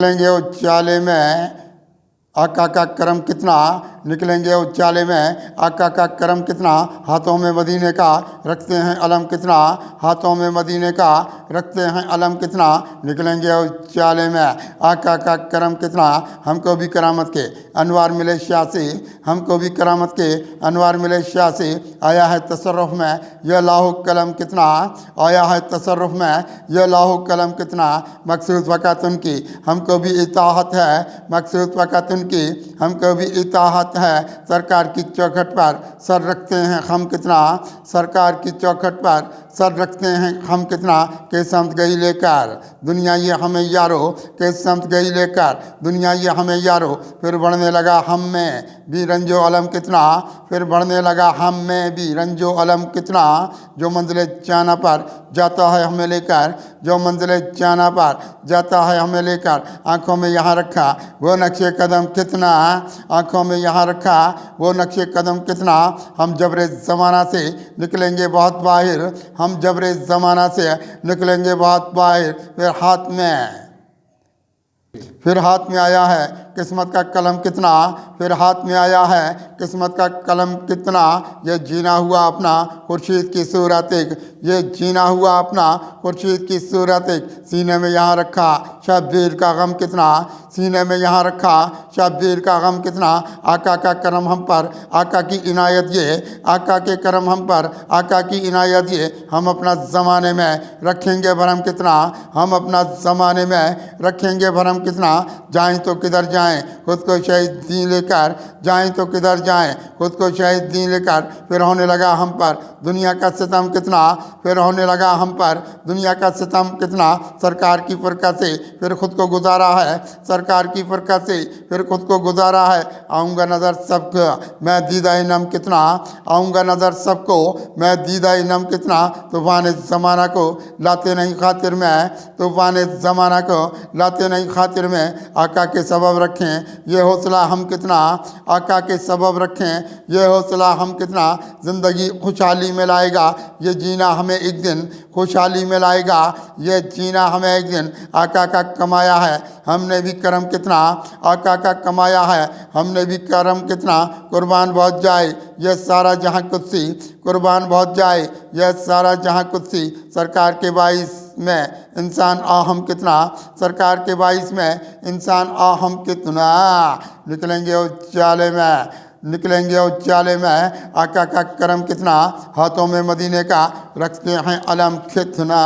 निकलेंगे उजाले में आका का करम कितना, निकलेंगे उजाले में आका का करम कितना, हाथों में मदीने का रखते हैं अलम कितना, हाथों में मदीने का रखते हैं अलम कितना, निकलेंगे उजाले में आका का करम कितना। हमको भी करामत के अनवार मिले शाह से, हमको भी करामत के अनवार मिले शाह से, आया है तसर्रुफ में यह लाहो कलम कितना, आया है तसर्रुफ में यह लाहो कलम कितना। मकसूद फ़कत उनकी हमको भी इताहत है, मकसूद फ़कत उनकी हमको भी इताहत है, सरकार की चौखट पर सर रखते हैं हम कितना, सरकार की चौखट पर सर रखते हैं हम कितना। के समत गई लेकर दुनिया ये हमें यारो, के समत गई लेकर दुनिया ये हमें यारो, फिर बढ़ने लगा हम में भी रंजो अलम कितना, फिर बढ़ने लगा हम में भी रंजो अलम कितना। जो मंजिल जाना पर जाता है हमें लेकर, जो मंजिल जाना पर जाता है हमें लेकर, आँखों में यहाँ रखा वो नक्शे कदम कितना, आँखों में यहाँ रखा वो नक्शे कदम कितना। हम जबरे ज़माना से निकलेंगे बहुत बाहर, हम जबरे ज़माना से निकलेंगे बहुत बाहर, फिर हाथ में आया है किस्मत का कलम कितना, फिर हाथ में आया है किस्मत का कलम कितना। ये जीना हुआ अपना खुर्शीद की सूरत एक, ये जीना हुआ अपना खुर्शीद की सूरत एक, सीने में यहाँ रखा शब्बीर का गम कितना, सीने में यहाँ रखा शब्बीर का गम कितना। आका का करम हम पर, आका की इनायत ये, आका के करम हम पर, आका की इनायत ये। हम अपना ज़माने में रखेंगे भरम कितना, हम अपना ज़माने में रखेंगे भरम कितना। जाएं तो किधर जाएं खुद को शहीद दी लेकर, जाएं तो किधर जाएं खुद को शहीद दी लेकर, फिर होने लगा हम पर दुनिया का सितम कितना, फिर होने लगा हम पर दुनिया का सितम कितना। सरकार की फ़िरका से फिर खुद को गुजारा है, सरकार की फ़िरका से फिर खुद को गुजारा है। आऊँगा नज़र सबको मैं दीदा इनम कितना, आऊँगा नज़र सबको मैं दीदा इनम कितना। तूफ़ान ज़माना को लाते नहीं खातिर में, तूफ़ान ज़माना को लाते नहीं खातिर में। आका के सबब रखें ये हौसला हम कितना, आका के सबब रखें ये हौसला हम कितना। ज़िंदगी खुशहाली में लाएगा ये जीना हमें एक दिन, खुशहाली में लाएगा ये जीना हमें एक दिन। आका का कमाया है हमने भी करम कितना, आका का कमाया है हमने भी करम कितना। कुर्बान बहुत जाए यह सारा जहाँ कुत्सी, कुर्बान बहुत जाए यह सारा जहाँ कुत्सी। सरकार के बाइस में इंसान आहम कितना, सरकार के बाइस में इंसान आहम कितना। निकलेंगे उजाले में, निकलेंगे उजाले में आका का करम कितना, हाथों में मदीने का रखते हैं अलम कितना।